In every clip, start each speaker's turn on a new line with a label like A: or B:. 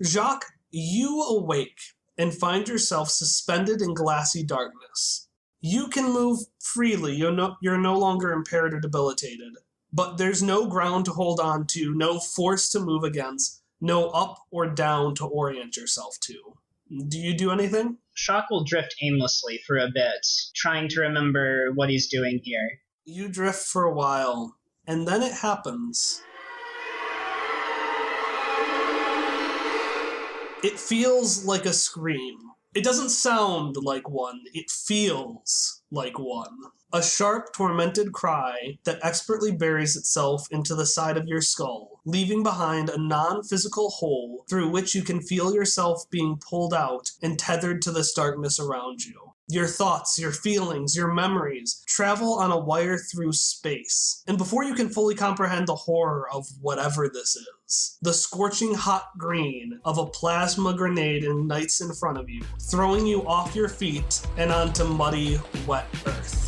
A: Jacques, you awake and find yourself suspended in glassy darkness. You can move freely, you're no longer impaired or debilitated, but there's no ground to hold on to, no force to move against, no up or down to orient yourself to. Do you do anything?
B: Jacques will drift aimlessly for a bit, trying to remember what he's doing here.
A: You drift for a while, and then it happens. It feels like a scream. It doesn't sound like one, it feels like one. A sharp, tormented cry that expertly buries itself into the side of your skull, leaving behind a non-physical hole through which you can feel yourself being pulled out and tethered to this darkness around you. Your thoughts, your feelings, your memories travel on a wire through space. And before you can fully comprehend the horror of whatever this is, the scorching hot green of a plasma grenade ignites in front of you, throwing you off your feet and onto muddy, wet earth.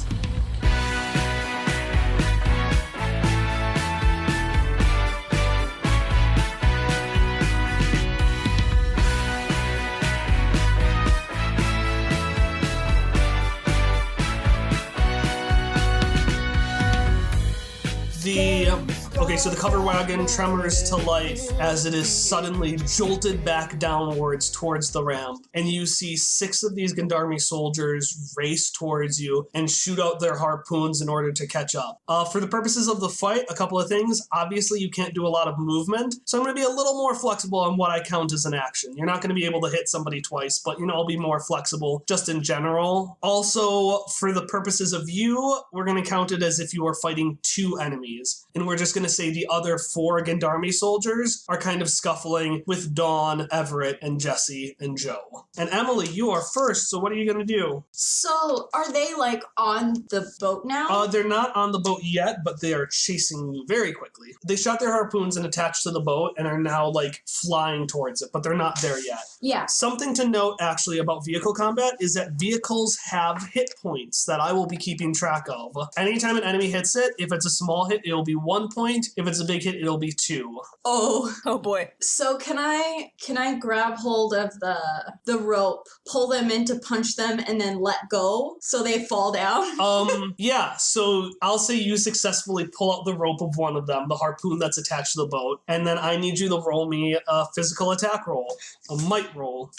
A: So the cover wagon tremors to life as it is suddenly jolted back downwards towards the ramp, and you see 6 of these Gendarme soldiers race towards you and shoot out their harpoons in order to catch up. For the purposes of the fight, a couple of things. Obviously, you can't do a lot of movement, so I'm going to be a little more flexible on what I count as an action. You're not going to be able to hit somebody twice, but, I'll be more flexible just in general. Also, for the purposes of you, we're going to count it as if you are fighting 2 enemies, and we're just going to say the other 4 Gendarme soldiers are kind of scuffling with Dawn, Everett, and Jesse, and Joe. And Emily, you are first, so what are you going to do?
C: So, are they, on the boat now?
A: They're not on the boat yet, but they are chasing you very quickly. They shot their harpoons and attached to the boat and are now, flying towards it, but they're not there yet.
C: Yeah.
A: Something to note, actually, about vehicle combat is that vehicles have hit points that I will be keeping track of. Anytime an enemy hits it, if it's a small hit, it'll be 1 point. If it's a big hit, it'll be 2.
D: Oh boy.
C: So can I grab hold of the rope, pull them in to punch them, and then let go so they fall down?
A: Yeah, so I'll say you successfully pull out the rope of one of them, the harpoon that's attached to the boat, and then I need you to roll me a physical attack roll, a might roll.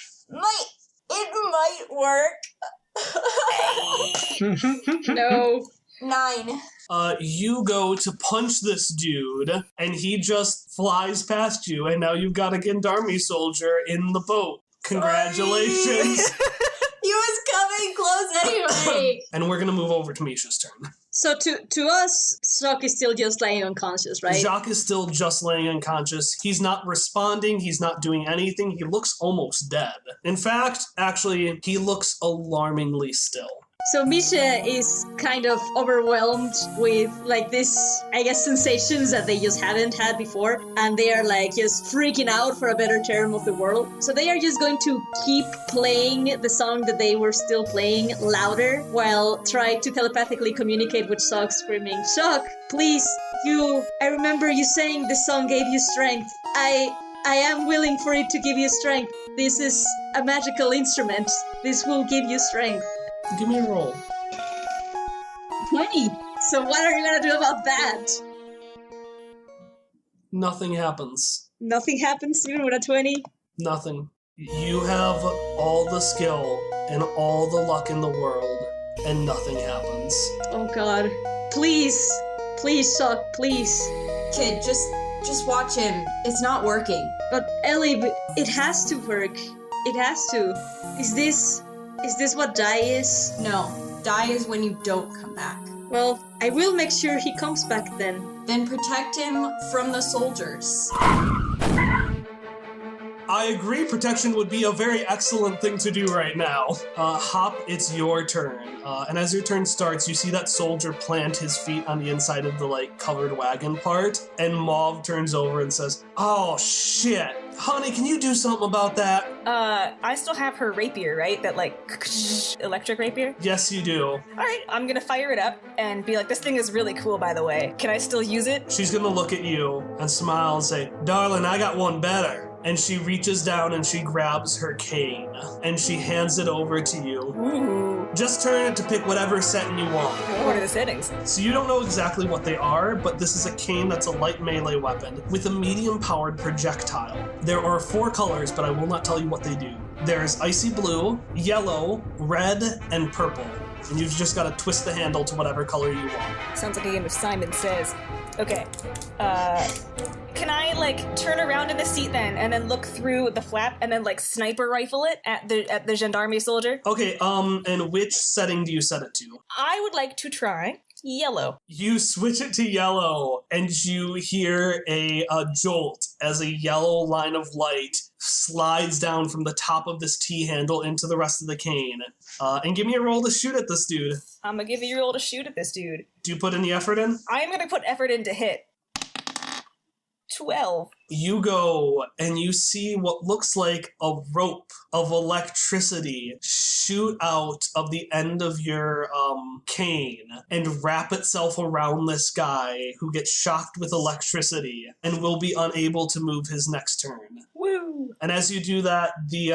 C: It might work.
D: No.
C: 9.
A: You go to punch this dude, and he just flies past you, and now you've got a Gendarme soldier in the boat. Congratulations!
C: He was coming close anyway!
A: And we're gonna move over to Misha's turn.
D: So to us, Jacques is still just laying unconscious, right?
A: Jacques is still just laying unconscious. He's not responding. He's not doing anything. He looks almost dead. In fact, actually, he looks alarmingly still.
D: So Misha is kind of overwhelmed with this, I guess, sensations that they just haven't had before, and they are just freaking out, for a better term of the world. So they are just going to keep playing the song that they were still playing louder while trying to telepathically communicate with Jacques, screaming, "Jacques, please, I remember you saying this song gave you strength. I am willing for it to give you strength. This is a magical instrument. This will give you strength."
A: Give me a roll.
D: 20. So what are you going to do about that?
A: Nothing happens.
D: Nothing happens even with a 20?
A: Nothing. You have all the skill and all the luck in the world, and nothing happens.
D: Oh god. Please, Jacques, please.
C: Kid, just watch him. It's not working.
D: But Elee, it has to work. It has to. Is this what die is?
C: No. Die is when you don't come back.
D: Well, I will make sure he comes back then.
C: Then protect him from the soldiers.
A: I agree, protection would be a very excellent thing to do right now. Hop, it's your turn. And as your turn starts, you see that soldier plant his feet on the inside of the, covered wagon part, and Mauve turns over and says, "Oh, shit. Honey, can you do something about that?"
E: I still have her rapier, right? That, electric rapier?
A: Yes, you do.
E: Alright, I'm gonna fire it up and be like, "This thing is really cool, by the way. Can I still use it?"
A: She's gonna look at you and smile and say, "Darling, I got one better." and she reaches down and she grabs her cane and she hands it over to you.
E: Ooh.
A: Just turn it to pick whatever setting you want.
E: What are the settings?
A: So you don't know exactly what they are, but this is a cane that's a light melee weapon with a medium-powered projectile. There are 4 colors, but I will not tell you what they do. There's icy blue, yellow, red, and purple. And you've just got to twist the handle to whatever color you want.
E: Sounds like a game of Simon Says. Okay. Can I, like, turn around in the seat then, and then look through the flap, and then, like, sniper rifle it at the gendarme soldier?
A: Okay, and which setting do you set it to?
E: I would like to try yellow.
A: You switch it to yellow, and you hear a jolt as a yellow line of light slides down from the top of this T-handle into the rest of the cane. And give me a roll to shoot at this dude.
E: I'm gonna give you a roll to shoot at this dude.
A: Do you put any effort in?
E: I'm gonna put effort in to hit. 12.
A: You go and you see what looks like a rope of electricity shoot out of the end of your cane and wrap itself around this guy who gets shocked with electricity and will be unable to move his next turn.
E: Woo!
A: And as you do that, the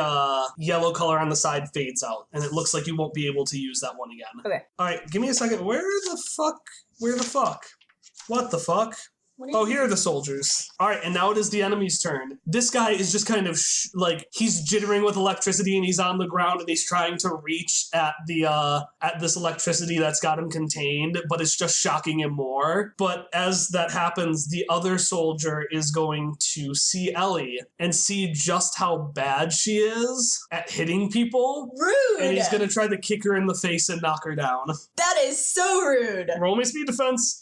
A: yellow color on the side fades out, and it looks like you won't be able to use that one again.
E: Okay.
A: All right, give me a second. Where the fuck? What the fuck? Oh, here are the soldiers. All right, and now it is the enemy's turn. This guy is just kind of he's jittering with electricity, and he's on the ground, and he's trying to reach at the at this electricity that's got him contained, but it's just shocking him more. But as that happens, the other soldier is going to see Elee and see just how bad she is at hitting people.
C: Rude!
A: And he's gonna try to kick her in the face and knock her down.
C: That is so rude!
A: Roll me speed defense.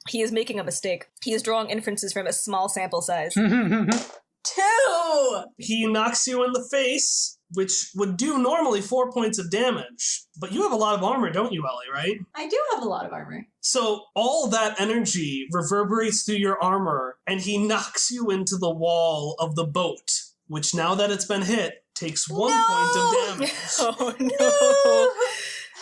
E: He is making a mistake. He is drawing inferences from a small sample size.
C: 2!
A: He knocks you in the face, which would do normally 4 points of damage. But you have a lot of armor, don't you, Elee, right?
C: I do have a lot of armor.
A: So all that energy reverberates through your armor, and he knocks you into the wall of the boat, which now that it's been hit, takes 1 point of damage.
E: Oh no!
C: No!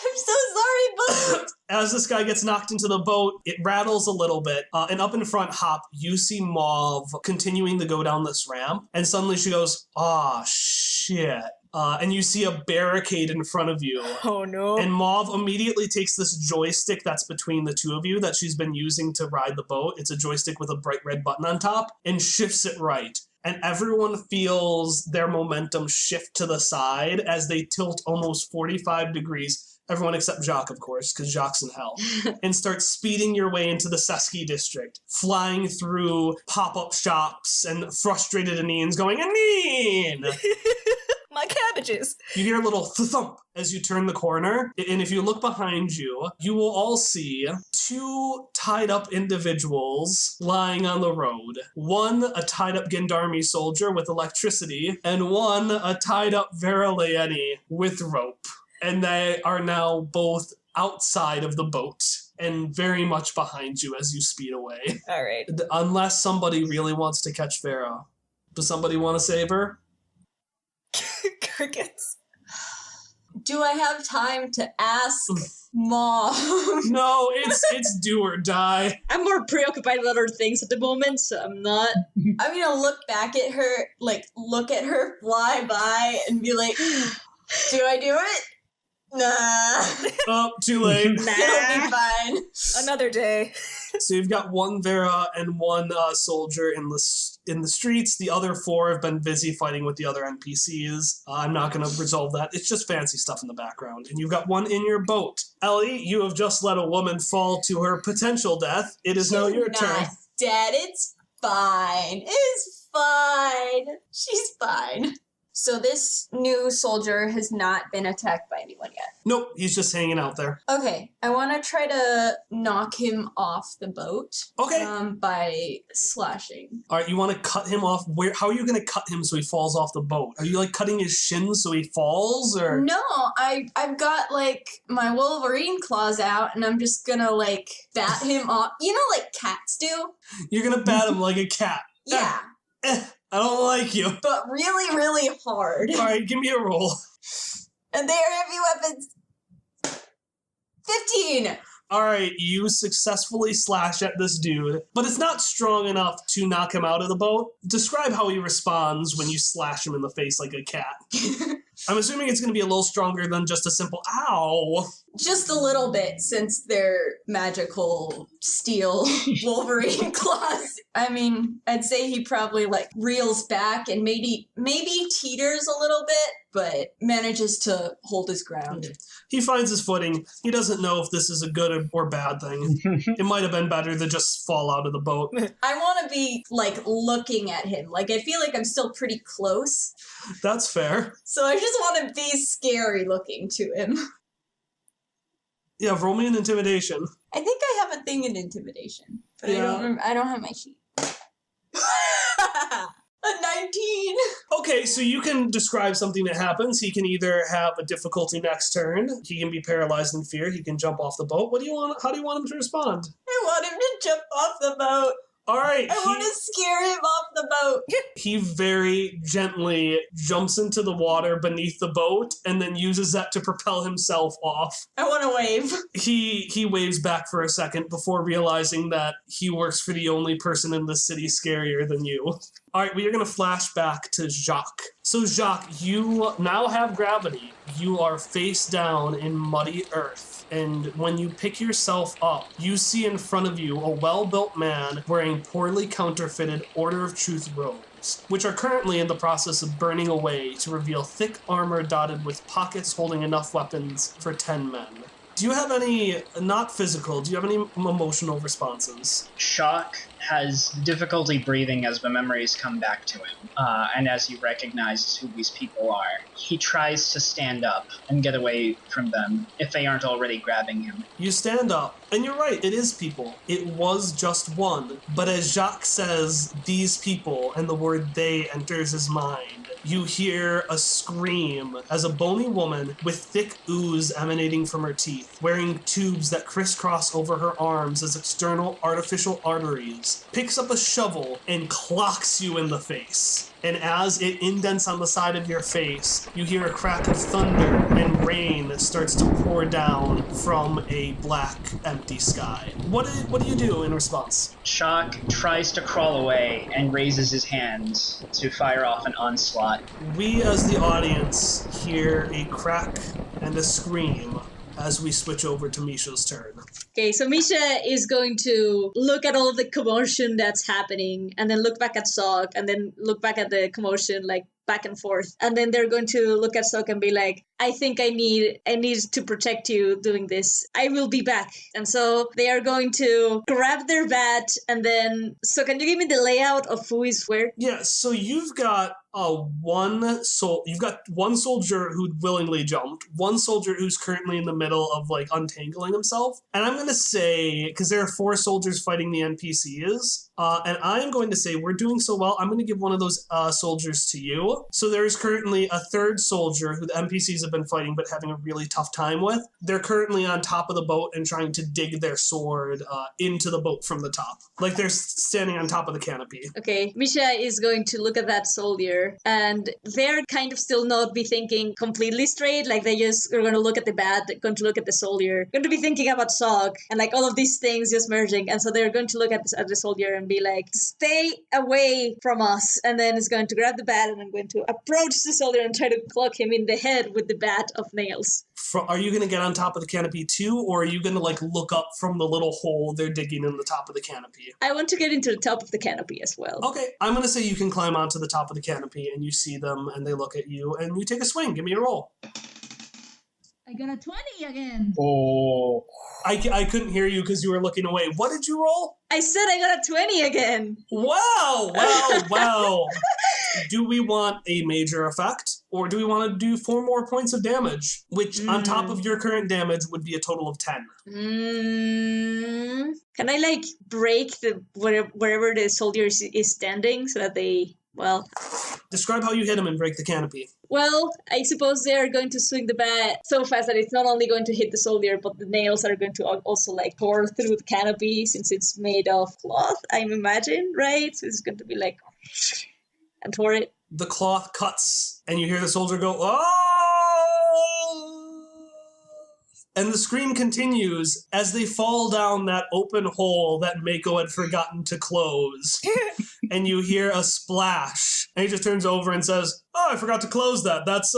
C: I'm so sorry, boat!
A: As this guy gets knocked into the boat, it rattles a little bit. And up in front, Hop, you see Mauve continuing to go down this ramp. And suddenly she goes, "Ah, shit." And you see a barricade in front of you.
E: Oh no.
A: And Mauve immediately takes this joystick that's between the two of you that she's been using to ride the boat. It's a joystick with a bright red button on top, and shifts it right. And everyone feels their momentum shift to the side as they tilt almost 45 degrees. Everyone except Jacques, of course, because Jacques' in hell. And start speeding your way into the Seski district, flying through pop-up shops and frustrated Aneans going, "Aneen!"
E: My cabbages!
A: You hear a little thump as you turn the corner, and if you look behind you, you will all see 2 tied-up individuals lying on the road. One, a tied-up Gendarme soldier with electricity, and one, a tied-up Vera with rope. And they are now both outside of the boat and very much behind you as you speed away.
E: All right.
A: Unless somebody really wants to catch Vera. Does somebody want to save her?
E: Crickets.
C: Do I have time to ask Mom?
A: No, it's do or die.
D: I'm more preoccupied with other things at the moment, so I'm not.
C: I'm gonna look back at her, look at her fly by and be like, do I do it? Nah.
A: Oh, too late.
C: It'll be fine.
E: Another day.
A: So you've got one Vera and one soldier in the streets. The other 4 have been busy fighting with the other NPCs. I'm not going to resolve that. It's just fancy stuff in the background. And you've got one in your boat. Elee, you have just let a woman fall to her potential death. It is now your turn.
C: Not dead. It's fine. It's fine. She's fine. So this new soldier has not been attacked by anyone yet.
A: Nope, he's just hanging out there.
C: Okay, I want to try to knock him off the boat.
A: Okay.
C: By slashing.
A: All right, you want to cut him off? How are you going to cut him so he falls off the boat? Are you cutting his shins so he falls, or?
C: No, I've got my Wolverine claws out, and I'm just gonna bat him off. You know, like cats do.
A: You're gonna bat him like a cat.
C: Yeah.
A: I don't like you.
C: But really, really hard.
A: All right, give me a roll.
C: And they are heavy weapons. 15.
A: All right, you successfully slash at this dude, but it's not strong enough to knock him out of the boat. Describe how he responds when you slash him in the face like a cat. I'm assuming it's going to be a little stronger than just a simple ow.
C: Just a little bit, since they're magical steel Wolverine claws. I mean, I'd say he probably like reels back and maybe teeters a little bit, but manages to hold his ground.
A: He finds his footing. He doesn't know if this is a good or bad thing. It might have been better to just fall out of the boat.
C: I want to be like looking at him. Like I feel like I'm still pretty close.
A: That's fair.
C: So I just want to be scary looking to him.
A: Yeah, roll me an intimidation.
C: I think I have a thing in intimidation, but
A: Yeah.
C: I don't have my sheet. A 19.
A: Okay, so you can describe something that happens. He can either have a difficulty next turn. He can be paralyzed in fear. He can jump off the boat. How do you want him to respond?
C: I want him to jump off the boat.
A: All right.
C: I want to scare him off the boat.
A: He very gently jumps into the water beneath the boat and then uses that to propel himself off.
C: I want to wave.
A: He waves back for a second before realizing that he works for the only person in the city scarier than you. All right, we are going to flash back to Jacques. So Jacques, you now have gravity. You are face down in muddy earth. And when you pick yourself up, you see in front of you a well-built man wearing poorly counterfeited Order of Truth robes, which are currently in the process of burning away to reveal thick armor dotted with pockets holding enough weapons for 10 men. Do you have any, not physical, do you have any emotional responses?
B: Shock has difficulty breathing as the memories come back to him, and as he recognizes who these people are. He tries to stand up and get away from them if they aren't already grabbing him.
A: You stand up, and you're right, it is people. It was just one. But as Jacques says, these people, and the word they enters his mind, you hear a scream as a bony woman with thick ooze emanating from her teeth, wearing tubes that crisscross over her arms as external artificial arteries, picks up a shovel and clocks you in the face. And as it indents on the side of your face, you hear a crack of thunder and rain that starts to pour down from a black, empty sky. What do you do in response?
B: Shock tries to crawl away and raises his hands to fire off an onslaught.
A: We, as the audience, hear a crack and a scream as we switch over to Misha's turn.
D: Okay, so Misha is going to look at all the commotion that's happening, and then look back at Sok, and then look back at the commotion, like back and forth. And then they're going to look at Sok and be like, I think I need to protect you doing this. I will be back. And so they are going to grab their bat, and then, so can you give me the layout of who is where?
A: Yeah, so you've got one soldier who willingly jumped, one soldier who's currently in the middle of like untangling himself, and I'm gonna say, because there are 4 soldiers fighting the NPCs, and I'm going to say we're doing so well, I'm going to give one of those soldiers to you. So there's currently a 3rd soldier who the NPCs have been fighting but having a really tough time with. They're currently on top of the boat and trying to dig their sword into the boat from the top. Like they're standing on top of the canopy.
D: Okay, Misha is going to look at that soldier, and they're kind of still not be thinking completely straight, like they just are going to look at the bat, going to look at the soldier, going to be thinking about Sok, and like all of these things just merging, and so they're going to look at the soldier and be like, stay away from us, and then is going to grab the bat and I'm going to approach the soldier and try to clock him in the head with the bat of nails.
A: Are you going to get on top of the canopy too, or are you going to like look up from the little hole they're digging in the top of the canopy?
D: I want to get into the top of the canopy as well.
A: Okay, I'm going to say you can climb onto the top of the canopy and you see them and they look at you and you take a swing. Give me a roll.
F: I got a 20 again.
B: Oh.
A: I couldn't hear you because you were looking away. What did you roll?
D: I said I got a 20 again.
A: Wow, wow. Do we want a major effect? Or do we want to do 4 more points of damage? Which, on top of your current damage, would be a total of 10.
D: Can I, like, break the wherever the soldier is standing so that they... Well...
A: Describe how you hit him and break the canopy.
D: Well, I suppose they are going to swing the bat so fast that it's not only going to hit the soldier, but the nails are going to also, like, tore through the canopy since it's made of cloth, I imagine, right? So it's going to be, like... and tore it.
A: The cloth cuts, and you hear the soldier go, oh! And the scream continues as they fall down that open hole that Mako had forgotten to close. And you hear a splash. And he just turns over and says, "Oh, I forgot to close that. That's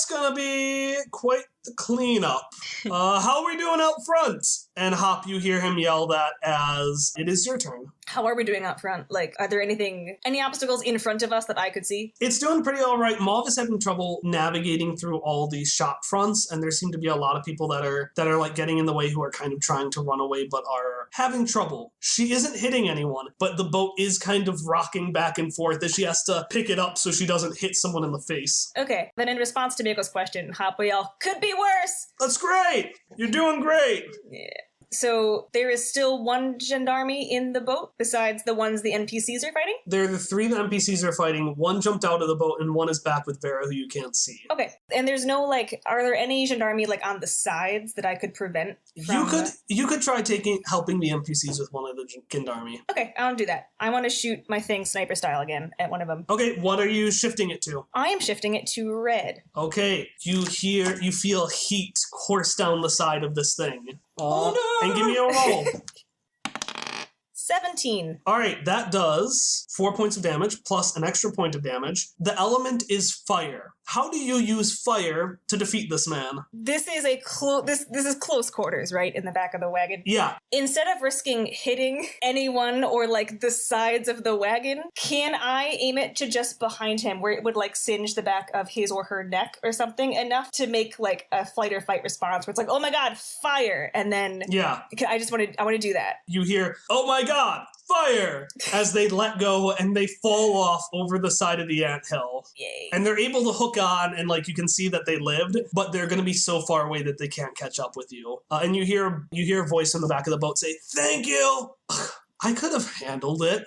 A: gonna be quite the cleanup. How are we doing out front?" And Hop, you hear him yell that as it is your turn.
E: How are we doing out front? Like, are there any obstacles in front of us that I could see?
A: It's doing pretty all right. Mauve is having trouble navigating through all these shop fronts, and there seem to be a lot of people that are like getting in the way who are kind of trying to run away but are having trouble. She isn't hitting anyone, but the boat is kind of rocking back and forth as she has to pick it up so she doesn't hit someone in the face.
E: Okay, then in response to Mako's question, Hop will yell, "Could be worse!"
A: That's great! You're doing great!
E: Yeah. So there is still one gendarme in the boat besides the ones the NPCs are fighting?
A: There are the 3 the NPCs are fighting. One jumped out of the boat and one is back with Vera, who you can't see.
E: Okay. And there's no, are there any gendarme, on the sides that I could prevent from...
A: You could try helping the NPCs with one of the gendarme.
E: Okay, I want to do that. I want to shoot my thing sniper style again at one of them.
A: Okay, what are you shifting it to?
E: I am shifting it to red.
A: Okay, you feel heat course down the side of this thing.
E: Oh no!
A: And give me a roll.
E: 17.
A: All right, that does 4 points of damage plus an extra point of damage. The element is fire. How do you use fire to defeat this man?
E: This is this is close quarters, right? In the back of the wagon?
A: Yeah.
E: Instead of risking hitting anyone or the sides of the wagon, can I aim it to just behind him where it would singe the back of his or her neck or something enough to make a flight or fight response where it's oh my god, fire, and then
A: yeah.
E: I want to do that.
A: You hear, "Oh my god, fire!" as they let go and they fall off over the side of the anthill.
E: Yay.
A: And they're able to hook on and you can see that they lived, but they're going to be so far away that they can't catch up with you. And you hear a voice in the back of the boat say, "Thank you! I could have handled it.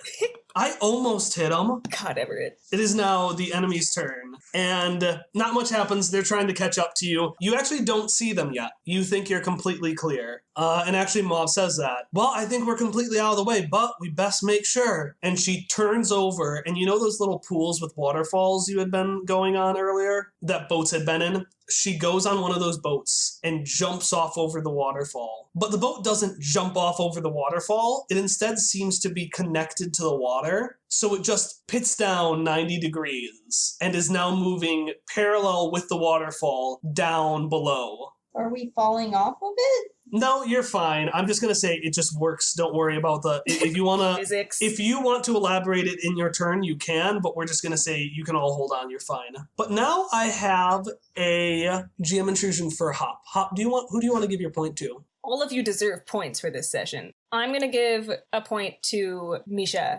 A: I almost hit him."
E: God, Everett.
A: It is now the enemy's turn. And not much happens. They're trying to catch up to you. You actually don't see them yet. You think you're completely clear. And actually Mauve says that. "Well, I think we're completely out of the way, but we best make sure." And she turns over, and you know those little pools with waterfalls you had been going on earlier? That boats had been in? She goes on one of those boats and jumps off over the waterfall. But the boat doesn't jump off over the waterfall. It instead seems to be connected to the water. So it just pits down 90 degrees and is now moving parallel with the waterfall down below.
C: Are we falling off of it?
A: No, you're fine. I'm just going to say it just works. Don't worry about if you want to
E: physics.
A: If you want to elaborate it in your turn, you can, but we're just going to say you can all hold on, you're fine. But now I have a GM intrusion for Hop. Hop, who do you want to give your point to?
E: All of you deserve points for this session. I'm going to give a point to Misha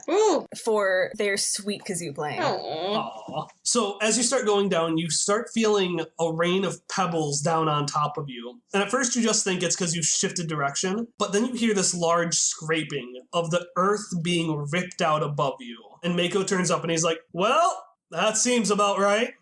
E: for their sweet kazoo playing.
A: Aww. So as you start going down, you start feeling a rain of pebbles down on top of you. And at first you just think it's because you've shifted direction, but then you hear this large scraping of the earth being ripped out above you. And Mako turns up and he's like, "Well, that seems about right."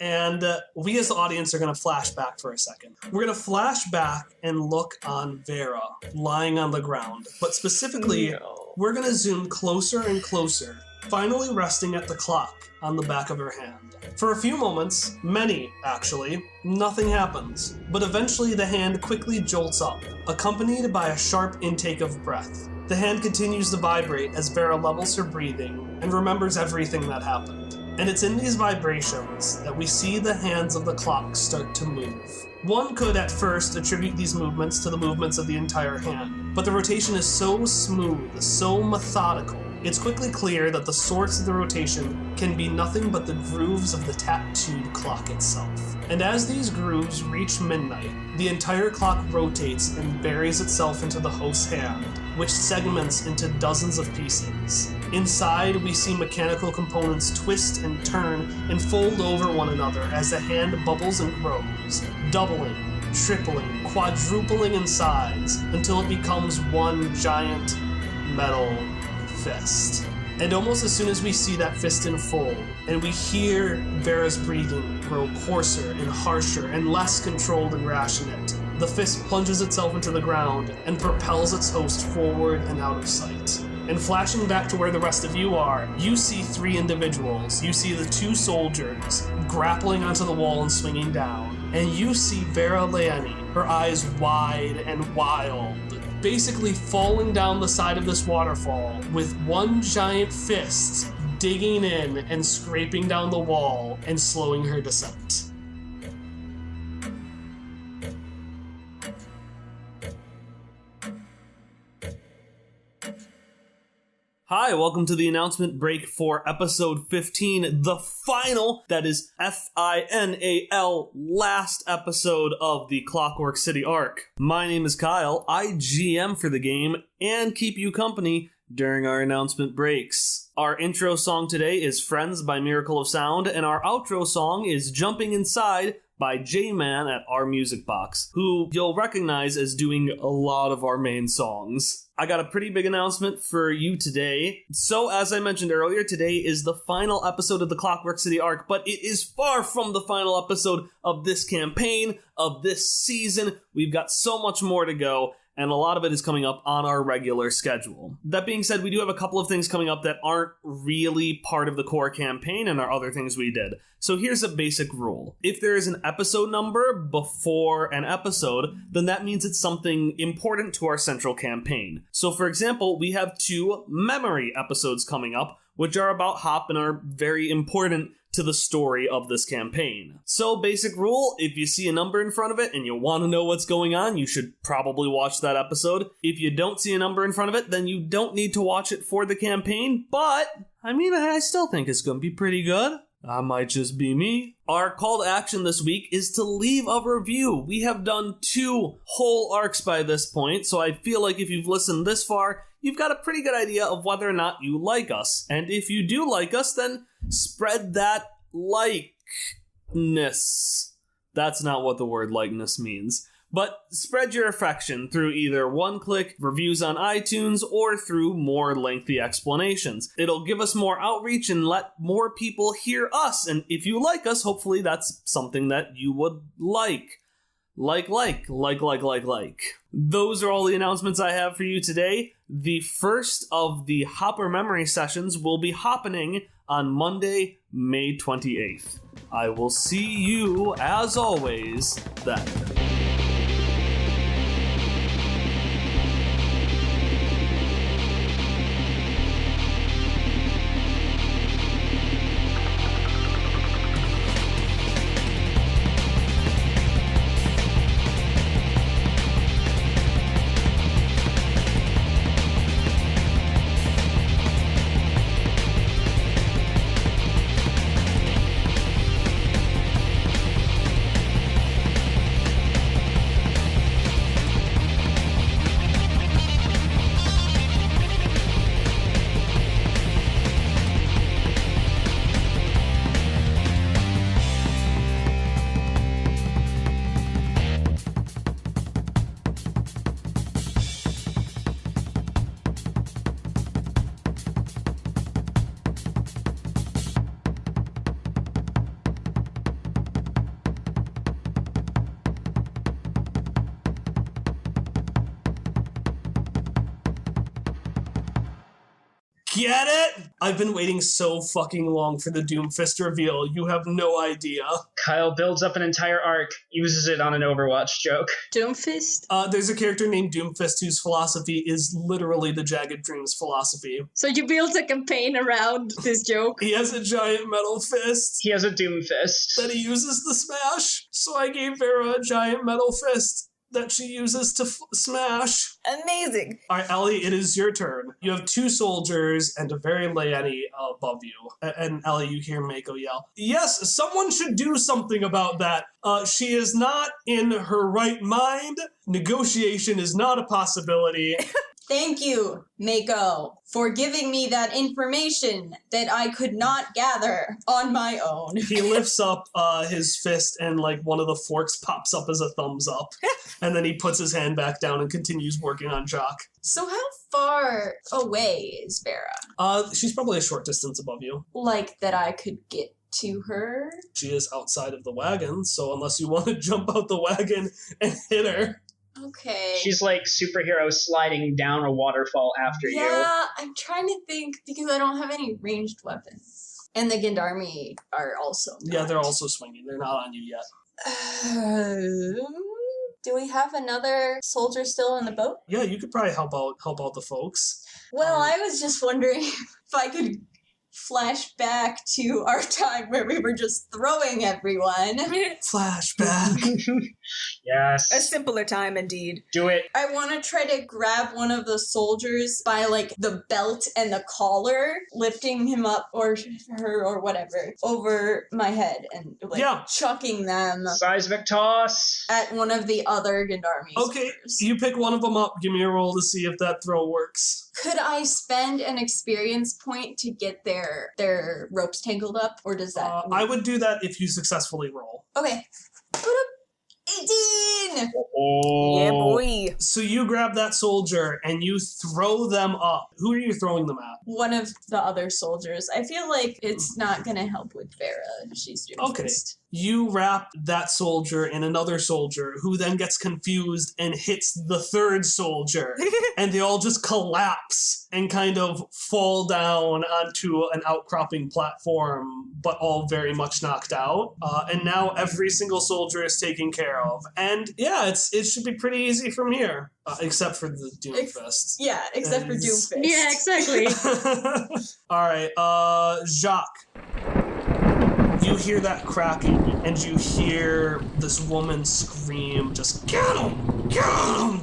A: And we as the audience are going to flash back for a second. We're going to flash back and look on Vera lying on the ground. But specifically, we're going to zoom closer and closer, finally resting at the clock on the back of her hand. For a few moments, many actually, nothing happens. But eventually the hand quickly jolts up, accompanied by a sharp intake of breath. The hand continues to vibrate as Vera levels her breathing and remembers everything that happened. And it's in these vibrations that we see the hands of the clock start to move. One could at first attribute these movements to the movements of the entire hand, but the rotation is so smooth, so methodical, it's quickly clear that the source of the rotation can be nothing but the grooves of the tattooed clock itself. And as these grooves reach midnight, the entire clock rotates and buries itself into the host's hand, which segments into dozens of pieces. Inside, we see mechanical components twist and turn and fold over one another as the hand bubbles and grows, doubling, tripling, quadrupling in size until it becomes one giant metal fist. And almost as soon as we see that fist in full, and we hear Vera's breathing grow coarser and harsher and less controlled and rationate, the fist plunges itself into the ground and propels its host forward and out of sight. And flashing back to where the rest of you are, you see 3 individuals. You see the 2 soldiers grappling onto the wall and swinging down. and you see Vera Leani, her eyes wide and wild, basically falling down the side of this waterfall with one giant fist digging in and scraping down the wall and slowing her descent. Hi, welcome to the announcement break for episode 15, the final, that is final, last episode of the Clockwork City arc. My name is Kyle, I GM for the game and keep you company during our announcement breaks. Our intro song today is Friends by Miracle of Sound, and our outro song is Jumping Inside by J-Man at Our Music Box, who you'll recognize as doing a lot of our main songs. I got a pretty big announcement for you today. So, as I mentioned earlier, today is the final episode of the Clockwork City arc, but it is far from the final episode of this campaign, of this season. We've got so much more to go, and a lot of it is coming up on our regular schedule. That being said, we do have a couple of things coming up that aren't really part of the core campaign and are other things we did. So here's a basic rule. If there is an episode number before an episode, then that means it's something important to our central campaign. So for example, we have 2 memory episodes coming up, which are about Hop and are very important to the story of this campaign. So basic rule, if you see a number in front of it and you want to know what's going on, you should probably watch that episode. If you don't see a number in front of it, then you don't need to watch it for the campaign, but I still think it's going to be pretty good. That might just be me. Our call to action this week is to leave a review. We have done 2 whole arcs by this point, so I feel like if you've listened this far, you've got a pretty good idea of whether or not you like us. And if you do like us, then spread that likeness. That's not what the word likeness means. But spread your affection through either one-click reviews on iTunes or through more lengthy explanations. It'll give us more outreach and let more people hear us. And if you like us, hopefully that's something that you would like. Like. Those are all the announcements I have for you today. The first of the Hopper Memory Sessions will be happening on Monday, May 28th. I will see you, as always, then. Get it? I've been waiting so fucking long for the Doomfist reveal. You have no idea.
B: Kyle builds up an entire arc, uses it on an Overwatch joke.
D: Doomfist?
A: There's a character named Doomfist whose philosophy is literally the Jagged Dreams philosophy.
D: So you built a campaign around this joke?
A: He has a giant metal fist.
B: He has a Doomfist
A: that he uses to smash. So I gave Vera a giant metal fist that she uses to smash.
E: Amazing.
A: All right, Elee, it is your turn. You have 2 soldiers and a very Leani above you. And Elee, you hear Mako yell, "Yes, someone should do something about that. She is not in her right mind. Negotiation is not a possibility."
C: Thank you, Mako, for giving me that information that I could not gather on my own.
A: He lifts up his fist and like one of the forks pops up as a thumbs up. And then he puts his hand back down and continues working on Jock.
C: So how far away is Vera?
A: She's probably a short distance above you.
C: Like that I could get to her?
A: She is outside of the wagon, so unless you want to jump out the wagon and hit her.
C: Okay.
B: She's like superhero sliding down a waterfall after you.
C: Yeah, I'm trying to think because I don't have any ranged weapons. And the Gendarme are also not.
A: Yeah, they're also swinging. They're not on you yet.
C: Do we have another soldier still in the boat?
A: Yeah, you could probably help out the folks.
C: Well, I was just wondering if I could flash back to our time where we were just throwing everyone.
A: Flashback.
B: Yes.
E: A simpler time, indeed.
B: Do it.
C: I want to try to grab one of the soldiers by, like, the belt and the collar, lifting him up, or her, or whatever, over my head and, like, chucking them
B: Seismic toss.
C: at one of the other Gendarmes.
A: Okay, you pick one of them up. Give me a roll to see if that throw works.
C: Could I spend an experience point to get their ropes tangled up, or does that...
A: I would do that if you successfully roll.
C: Okay. Put up 18!
B: Oh.
E: Yeah, boy.
A: So you grab that soldier and you throw them up. Who are you throwing them at?
C: One of the other soldiers. I feel like it's not gonna help with Vera. She's doing
A: Okay.
C: first.
A: You wrap that soldier in another soldier who then gets confused and hits the third soldier. And they all just collapse and kind of fall down onto an outcropping platform, but all very much knocked out. And now every single soldier is taken care of. And yeah, it should be pretty easy from here. Except for the Doomfist.
C: Yeah, except for
A: Is-
C: Doomfist.
D: Yeah, exactly.
A: Alright, Jacques. You hear that cracking, and you hear this woman scream, just, "Get him,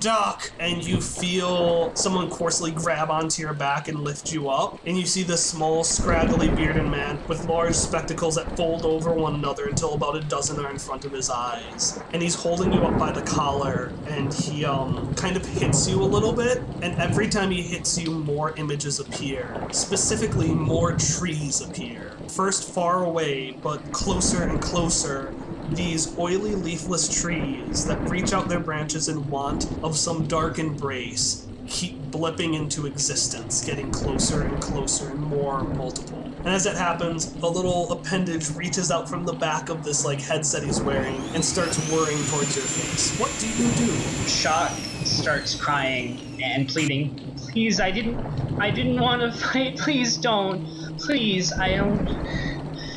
A: Doc!" And you feel someone coarsely grab onto your back and lift you up, and you see this small, scraggly, bearded man with large spectacles that fold over one another until about a dozen are in front of his eyes. And he's holding you up by the collar, and he kind of hits you a little bit, and every time he hits you, more images appear. Specifically, more trees appear. First far away, but closer and closer, these oily leafless trees that reach out their branches in want of some dark embrace keep blipping into existence, getting closer and closer and more multiple. And as that happens, a little appendage reaches out from the back of this headset he's wearing and starts whirring towards your face. What do you do?
B: Shock starts crying and pleading, "Please, I didn't want to fight. Please don't. Please,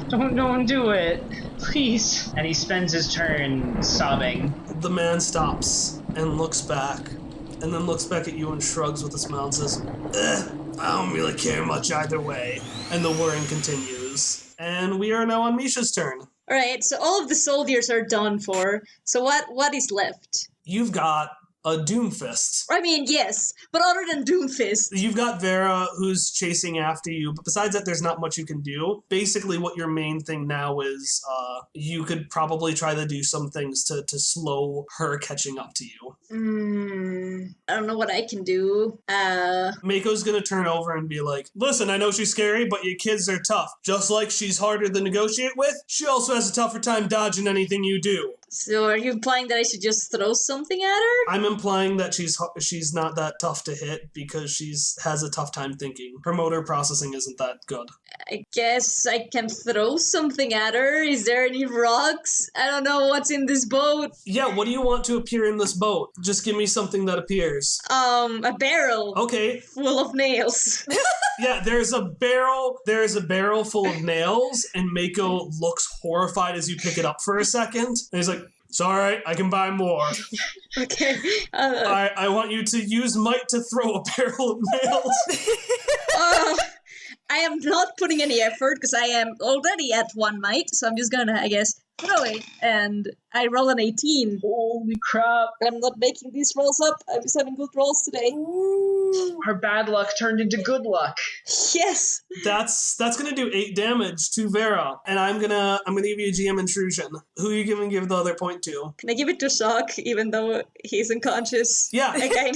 B: don't do it. Please." And he spends his turn sobbing.
A: The man stops and looks back, and then looks back at you and shrugs with a smile and says, I don't really care much either way. And the whirring continues. And we are now on Misha's turn.
D: Alright, so all of the soldiers are done for. So what is left?
A: You've got a Doomfist.
D: I mean, yes, but other than Doomfist.
A: You've got Vera who's chasing after you, but besides that, there's not much you can do. Basically, what your main thing now is, you could probably try to do some things to slow her catching up to you.
D: I don't know what I can do.
A: Mako's gonna turn over and be like, "Listen, I know she's scary, but your kids are tough. Just like she's harder to negotiate with, she also has a tougher time dodging anything you do."
D: So are you implying that I should just throw something at her?
A: I'm implying that she's not that tough to hit because has a tough time thinking. Her motor processing isn't that good.
D: I guess I can throw something at her. Is there any rocks? I don't know what's in this boat.
A: Yeah, what do you want to appear in this boat? Just give me something that appears.
D: A barrel.
A: Okay.
D: Full of nails.
A: Yeah, there's a barrel full of nails, and Mako looks horrified as you pick it up for a second. And he's like, "It's alright, I can buy more."
D: Okay.
A: I want you to use might to throw a barrel of nails.
D: I am not putting any effort because I am already at 1 might, so I'm just gonna, I guess, throw it. And I roll an 18.
B: Holy crap.
D: I'm not making these rolls up. I'm just having good rolls today.
B: Her bad luck turned into good luck.
D: Yes.
A: That's gonna do 8 damage to Vera, and I'm gonna give you a GM intrusion. Who are you gonna give the other point to?
D: Can I give it to Shock, even though he's unconscious?
A: Yeah.
D: Okay.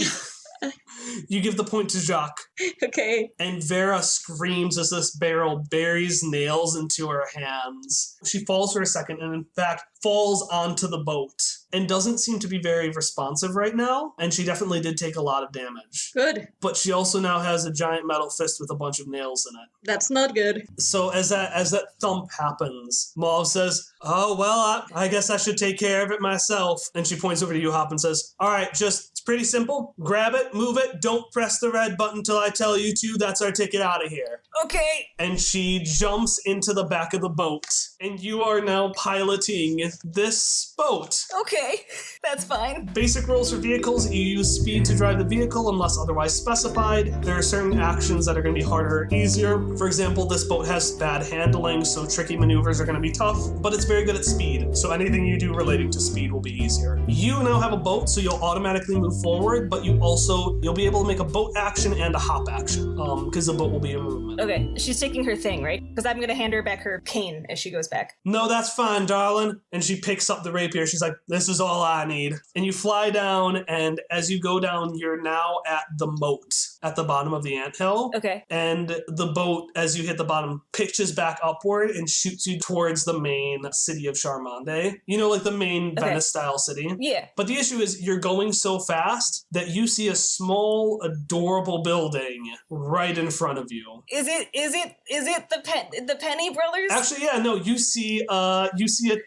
A: You give the point to Jacques.
D: Okay.
A: And Vera screams as this barrel buries nails into her hands. She falls for a second and in fact falls onto the boat and doesn't seem to be very responsive right now. And she definitely did take a lot of damage.
D: Good.
A: But she also now has a giant metal fist with a bunch of nails in it.
D: That's not good.
A: So as that thump happens, Mauve says, "Oh, well, I guess I should take care of it myself." And she points over to you, Hop, and says, "All right, just pretty simple. Grab it, move it, don't press the red button till I tell you to. That's our ticket out of here.
E: Okay.
A: And she jumps into the back of the boat. And you are now piloting this boat.
E: Okay. That's fine.
A: Basic rules for vehicles: you use speed to drive the vehicle unless otherwise specified. There are certain actions that are going to be harder or easier. For example, this boat has bad handling, so tricky maneuvers are going to be tough, but it's very good at speed, so anything you do relating to speed will be easier. You now have a boat, so you'll automatically move forward, but you'll be able to make a boat action and a hop action, because the boat will be in movement.
E: Okay. She's taking her thing, right? Because I'm going to hand her back her cane as she goes back.
A: No, that's fine, darling. And she picks up the rapier. She's like, this is all I need. And you fly down, and as you go down, you're now at the moat at the bottom of the anthill.
E: Okay.
A: And the boat, as you hit the bottom, pitches back upward and shoots you towards the main city of Charmonde. You know, like the main Venice-style city.
E: Yeah.
A: But the issue is you're going so fast that you see a small, adorable building right in front of you.
E: Is it the Penny Brothers?
A: Actually, yeah, no, you see a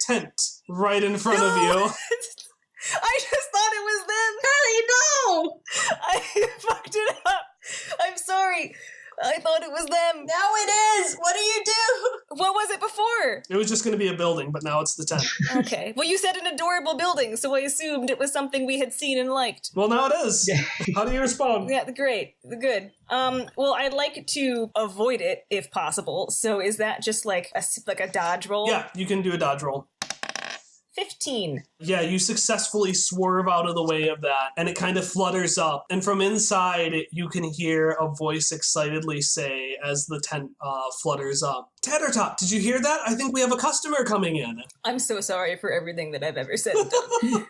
A: tent right in front of you.
E: I just thought it was them.
D: Ellie, no!
E: I fucked it up. I'm sorry. I thought it was them.
C: Now it is! What do you do?
E: What was it before?
A: It was just going to be a building, but now it's the tent.
E: Okay. Well, you said an adorable building, so I assumed it was something we had seen and liked.
A: Well, now it is. How do you respond?
E: Yeah, great. Good. Well, I'd like to avoid it if possible. So is that just like a dodge roll?
A: Yeah, you can do a dodge roll.
E: 15.
A: Yeah, you successfully swerve out of the way of that, and it kind of flutters up. And from inside, you can hear a voice excitedly say as the tent flutters up, "Tattertop, did you hear that? I think we have a customer coming in."
E: I'm so sorry for everything that I've ever said and done.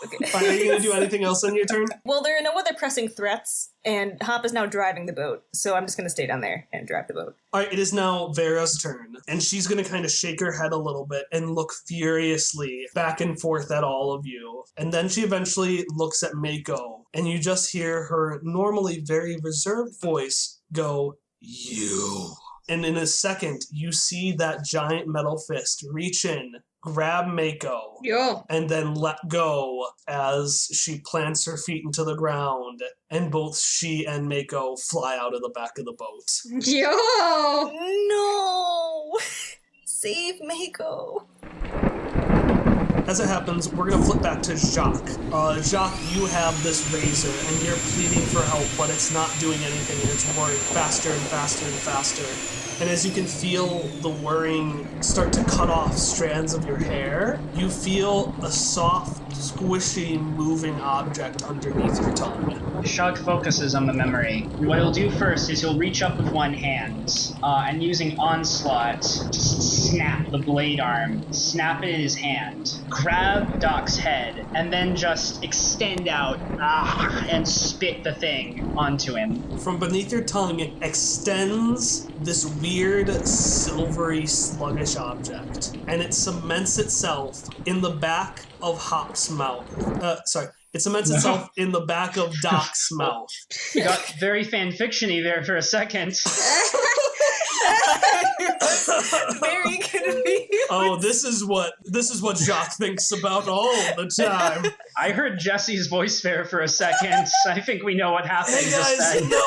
E: Okay.
A: Are you going to do anything else on your turn?
E: Well, there are no other pressing threats, and Hop is now driving the boat, so I'm just going to stay down there and drive the boat.
A: All right, it is now Vera's turn, and she's going to kind of shake her head a little bit and look furiously back and forth at all of you. And then she eventually looks at Mako, and you just hear her normally very reserved voice go, "You." And in a second, you see that giant metal fist reach in, grab Mako, and then let go as she plants her feet into the ground, and both she and Mako fly out of the back of the boat.
D: Yo!
E: No! Save Mako.
A: As it happens, we're going to flip back to Jacques. Jacques, you have this razor, and you're pleading for help, but it's not doing anything, and it's whirring faster and faster and faster. And as you can feel the whirring start to cut off strands of your hair, you feel a soft, squishy, moving object underneath your tongue.
B: Shug focuses on the memory. What he'll do first is he'll reach up with one hand, and using Onslaught, just snap the blade arm, snap it in his hand, grab Doc's head, and then just extend out, and spit the thing onto him.
A: From beneath your tongue, it extends this weird, silvery, sluggish object, and it cements itself in the back of Hop's mouth. It cements itself in the back of Doc's mouth.
B: You got very fan-fiction-y there for a second.
E: Very confused.
A: Oh, this is what Jacques thinks about all the time.
B: I heard Jesse's voice there for a second. I think we know what happened.
A: Hey guys, no,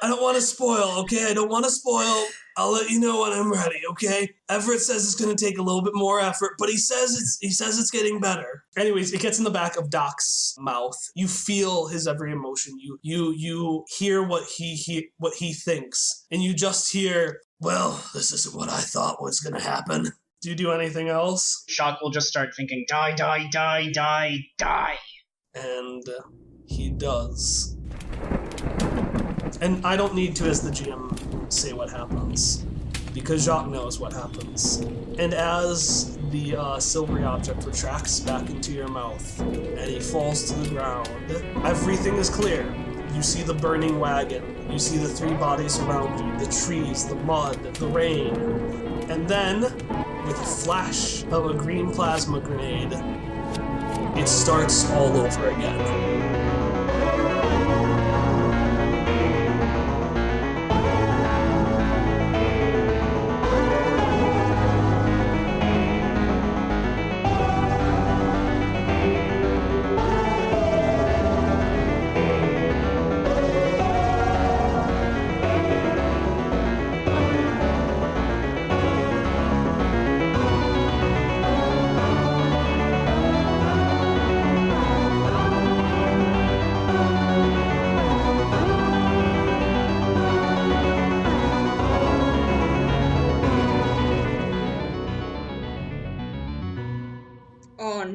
A: I don't want to spoil, okay? I don't want to spoil. I'll let you know when I'm ready, okay? Everett says it's going to take a little bit more effort, but he says it's getting better. Anyways, it gets in the back of Doc's mouth. You feel his every emotion. You hear what he thinks, and you just hear, "Well, this isn't what I thought was going to happen." Do you do anything else?
B: Shock will just start thinking, die, die, die, die, die.
A: And he does. And I don't need to, as the GM, say what happens, because Jacques knows what happens. And as the silvery object retracts back into your mouth, and he falls to the ground, everything is clear. You see the burning wagon, you see the three bodies around you, the trees, the mud, the rain, and then, with a flash of a green plasma grenade, it starts all over again.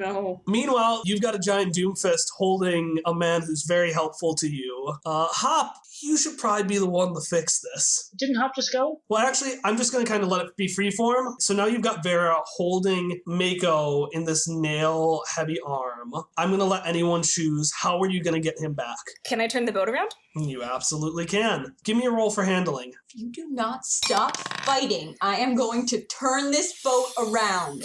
D: no.
A: Meanwhile, you've got a giant Doomfist holding a man who's very helpful to you. Hop, you should probably be the one to fix this.
B: Didn't Hop just go?
A: Well, actually, I'm just going to kind of let it be freeform. So now you've got Vera holding Mako in this nail-heavy arm. I'm going to let anyone choose. How are you going to get him back?
E: Can I turn the boat around?
A: You absolutely can. Give me a roll for handling.
C: If you do not stop fighting, I am going to turn this boat around.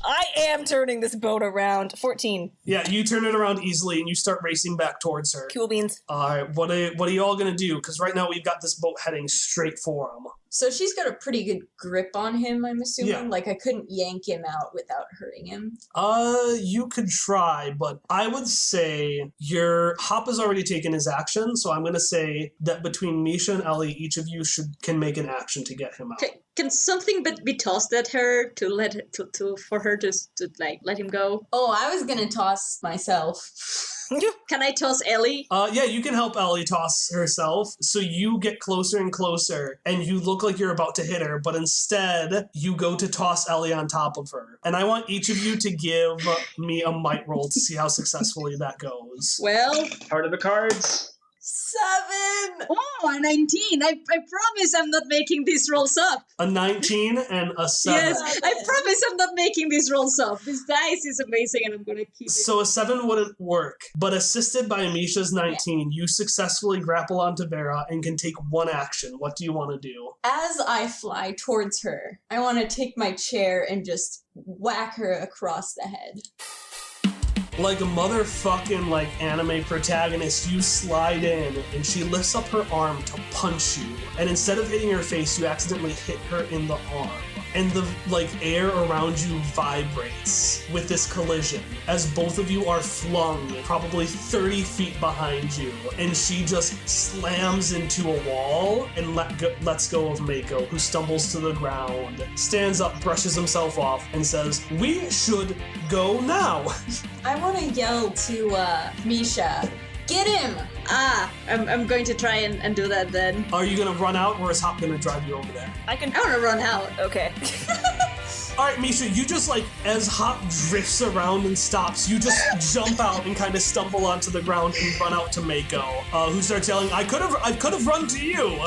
E: I am turning this boat around. 14.
A: Yeah, you turn it around easily and you start racing back towards her.
E: Cool beans.
A: All right, what are you all going to do? Because right now we've got this boat heading straight for him.
C: So she's got a pretty good grip on him, I'm assuming.
A: Yeah.
C: Like, I couldn't yank him out without hurting him.
A: You could try, but I would say your Hop has already taken his action, so I'm going to say that between Misha and Elee, each of you can make an action to get him out.
D: Can something be tossed at her for her to let him go?
C: Oh, I was gonna toss myself.
D: Can I toss Elee?
A: Yeah, you can help Elee toss herself. So you get closer and closer, and you look like you're about to hit her, but instead, you go to toss Elee on top of her. And I want each of you to give me a might roll to see how successfully that goes.
D: Well,
B: Part of the cards.
C: 7!
D: oh, a 19. I promise I'm not making these rolls up.
A: A 19 and a 7.
D: Yes, I promise I'm not making these rolls up. This dice is amazing and I'm going to keep it.
A: So a 7 wouldn't work, but assisted by Misha's 19, you successfully grapple onto Vera and can take one action. What do you want to do?
C: As I fly towards her, I want to take my chair and just whack her across the head.
A: Like a motherfucking anime protagonist, you slide in and she lifts up her arm to punch you. And instead of hitting her face, you accidentally hit her in the arm. And the air around you vibrates with this collision as both of you are flung probably 30 feet behind you. And she just slams into a wall and lets go of Mako, who stumbles to the ground, stands up, brushes himself off, and says, "We should go now."
C: I want to yell to Misha, "Get him!"
D: I'm going to try and do that then.
A: Are you gonna run out, or is Hop gonna drive you over there?
D: I want to run out.
E: Okay.
A: All right, Misha, you just as Hop drifts around and stops, you just jump out and kind of stumble onto the ground and run out to Mako, who starts yelling, I could have run to you."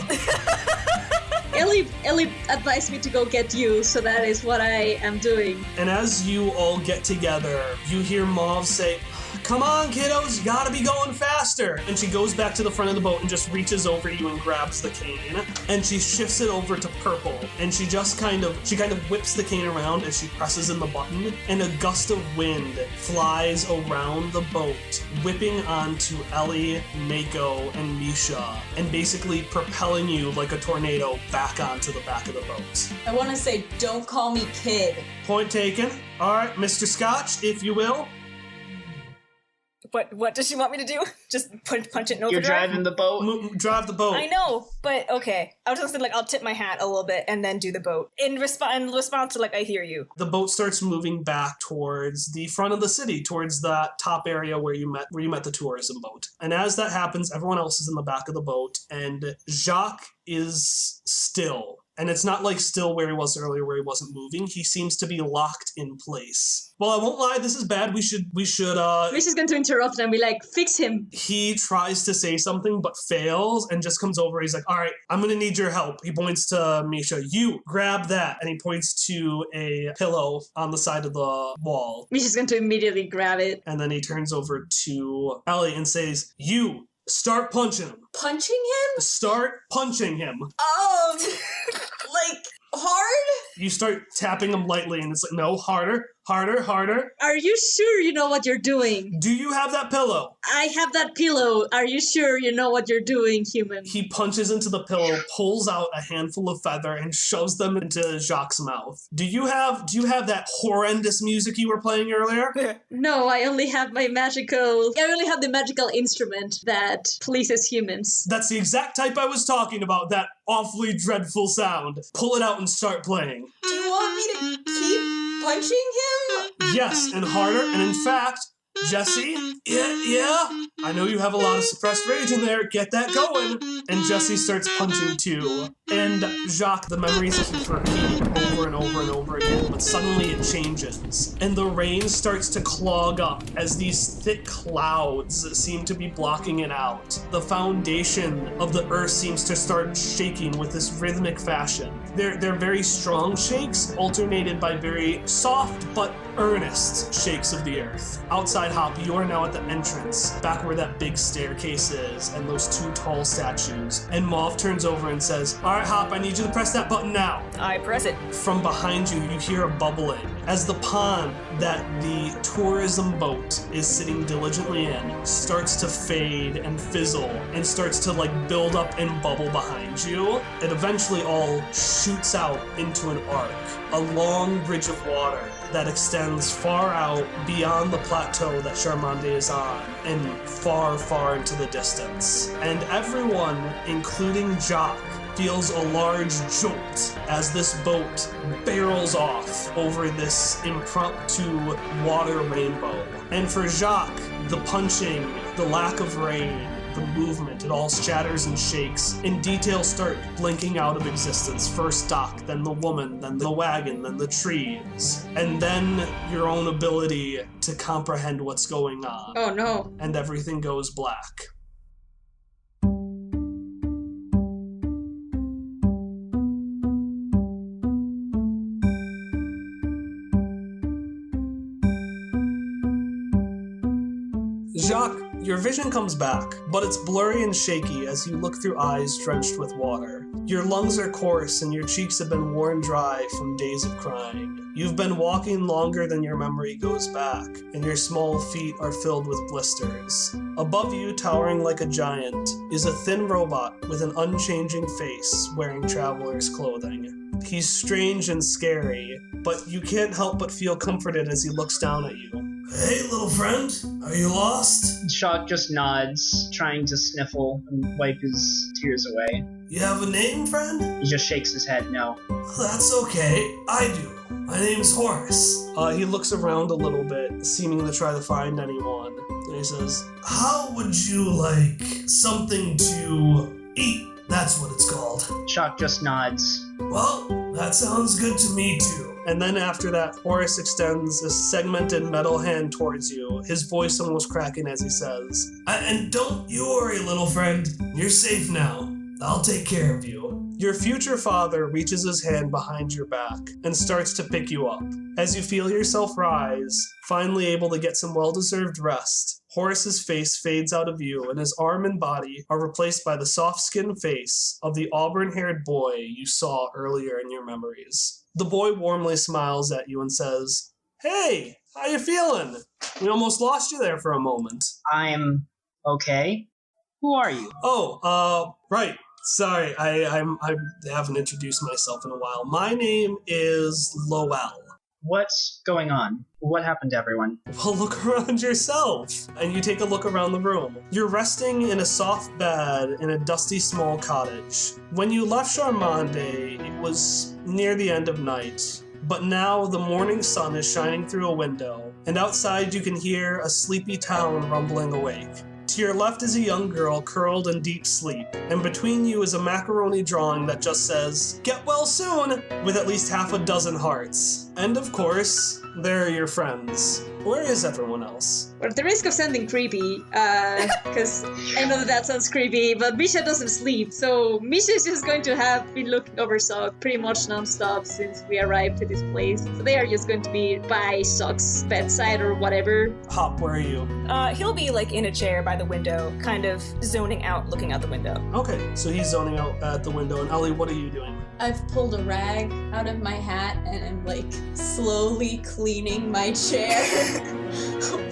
D: Elee advised me to go get you, so that is what I am doing.
A: And as you all get together, you hear Mauve say, "Come on, kiddos, you gotta be going faster." And she goes back to the front of the boat and just reaches over you and grabs the cane. And she shifts it over to Purple. And she just kind of whips the cane around as she presses in the button. And a gust of wind flies around the boat, whipping onto Elee, Mako, and Misha. And basically propelling you like a tornado back onto the back of the boat.
C: I want to say, don't call me kid.
A: Point taken. All right, Mr. Scotch, if you will.
E: What does she want me to do? Just punch it in overdrive?
B: You're driving the boat.
A: Drive the boat.
E: I know, but okay. I was just thinking, I'll tip my hat a little bit and then do the boat. In response to, I hear you.
A: The boat starts moving back towards the front of the city, towards that top area where you met the tourism boat. And as that happens, everyone else is in the back of the boat, and Jacques is still. And it's not still where he was earlier, where he wasn't moving. He seems to be locked in place. Well, I won't lie, this is bad. We should
D: Misha's going to interrupt and be like, "Fix him."
A: He tries to say something, but fails, and just comes over. He's like, "All right, I'm going to need your help." He points to Misha. "You, grab that." And he points to a pillow on the side of the wall.
D: Misha's going to immediately grab it.
A: And then he turns over to Elee and says, "You, start punching him."
C: Punching him?
A: Start punching him.
C: Hard?
A: You start tapping him lightly, and it's like, "No, harder, harder, harder."
D: Are you sure you know what you're doing?
A: Do you have that pillow?
D: I have that pillow. Are you sure you know what you're doing, human?
A: He punches into the pillow, pulls out a handful of feather, and shoves them into Jacques' mouth. Do you have that horrendous music you were playing earlier?
D: No, I only have the magical instrument that pleases humans.
A: That's the exact type I was talking about, that awfully dreadful sound. Pull it out and start playing.
C: Do you want me to keep punching him?
A: Yes, and harder, and in fact, Jesse? Yeah? I know you have a lot of suppressed rage in there. Get that going. And Jesse starts punching too. And Jacques, the memories keep repeating over and over and over again, but suddenly it changes. And the rain starts to clog up as these thick clouds seem to be blocking it out. The foundation of the earth seems to start shaking with this rhythmic fashion. They're very strong shakes, alternated by very soft but earnest shakes of the earth. Outside Hop, you are now at the entrance, back where that big staircase is, and those two tall statues. And Mauve turns over and says, "All right, Hop, I need you to press that button now."
E: I press it.
A: From behind you, you hear a bubbling as the pond that the tourism boat is sitting diligently in starts to fade and fizzle and starts to build up and bubble behind you. It eventually all shoots out into an arc, a long bridge of water that extends far out beyond the plateau that Charmonde is on and far, far into the distance. And everyone, including Jacques, feels a large jolt as this boat barrels off over this impromptu water rainbow. And for Jacques, the punching, the lack of rain, the movement, it all shatters and shakes, and details start blinking out of existence. First Doc, then the woman, then the wagon, then the trees, and then your own ability to comprehend what's going on.
D: Oh no.
A: And everything goes black. Jacques, your vision comes back, but it's blurry and shaky as you look through eyes drenched with water. Your lungs are coarse and your cheeks have been worn dry from days of crying. You've been walking longer than your memory goes back, and your small feet are filled with blisters. Above you, towering like a giant, is a thin robot with an unchanging face wearing traveler's clothing. He's strange and scary, but you can't help but feel comforted as he looks down at you. "Hey, little friend, are you lost?"
B: Jacques just nods, trying to sniffle and wipe his tears away.
A: "You have a name, friend?"
B: He just shakes his head no.
A: "That's okay, I do. My name's Horace." He looks around a little bit, seeming to try to find anyone. And he says, "How would you like something to eat? That's what it's called."
B: Jacques just nods.
A: "Well, that sounds good to me too." And then after that, Horace extends a segmented metal hand towards you, his voice almost cracking as he says, "And don't you worry, little friend. You're safe now. I'll take care of you." Your future father reaches his hand behind your back and starts to pick you up. As you feel yourself rise, finally able to get some well-deserved rest, Horace's face fades out of view and his arm and body are replaced by the soft-skinned face of the auburn-haired boy you saw earlier in your memories. The boy warmly smiles at you and says, "Hey, how you feeling? We almost lost you there for a moment."
B: I'm okay. Who are you?
A: Right. Sorry, I haven't introduced myself in a while. My name is Lowell.
B: What's going on? What happened to everyone?
A: Well, look around yourself. And you take a look around the room. You're resting in a soft bed in a dusty small cottage. When you left Charmonde, it was near the end of night. But now the morning sun is shining through a window, and outside you can hear a sleepy town rumbling awake. To your left is a young girl curled in deep sleep, and between you is a macaroni drawing that just says, "Get well soon," with at least half a dozen hearts. And of course, there are your friends. Where is everyone else?
D: Well, at the risk of sounding creepy, because I know that sounds creepy, but Misha doesn't sleep, so Misha is just going to have been looking over Sock pretty much non-stop since we arrived to this place. So they are just going to be by Sock's bedside or whatever.
A: Hop, where are you?
E: He'll be in a chair by the window, kind of zoning out, looking out the window.
A: Okay, so he's zoning out at the window. And Elee, what are you doing?
C: I've pulled a rag out of my hat and I'm slowly cleaning my chair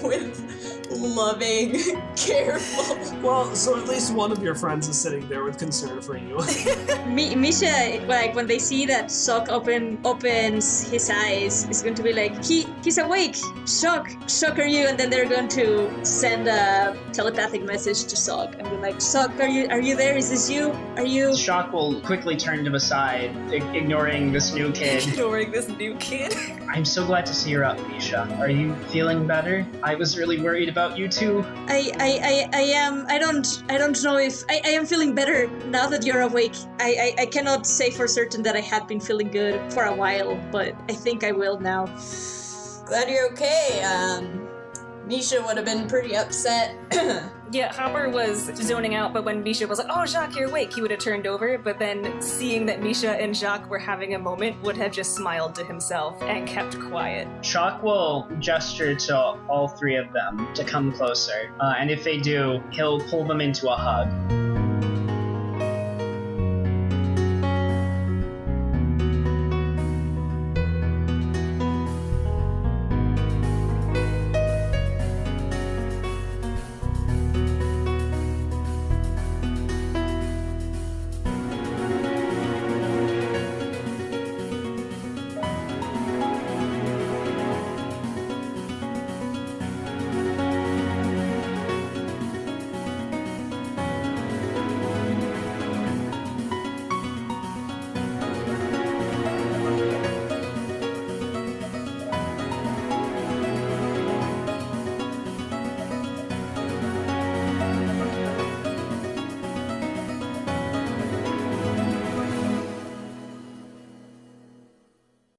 C: with loving, careful.
A: Well, so at least one of your friends is sitting there with concern for you.
D: Misha, like when they see that Shock opens his eyes, is going to be like, he's awake. Shock are you? And then they're going to send a telepathic message to Shock and be like, Shock, are you there? Is this you? Are you?
B: Shock will quickly turn to the side, ignoring this new kid.
E: Ignoring this new kid.
B: I'm so glad to see you're up, Misha. Are you feeling better? I was really worried about you too.
D: I am. I don't know if I am feeling better now that you're awake. I cannot say for certain that I had been feeling good for a while, but I think I will now.
C: Glad you're okay. Misha would have been pretty upset.
E: Yeah, Hopper was zoning out, but when Misha was like, oh, Jacques, you're awake, he would have turned over, but then seeing that Misha and Jacques were having a moment, would have just smiled to himself and kept quiet.
B: Shock will gesture to all three of them to come closer, and if they do, he'll pull them into a hug.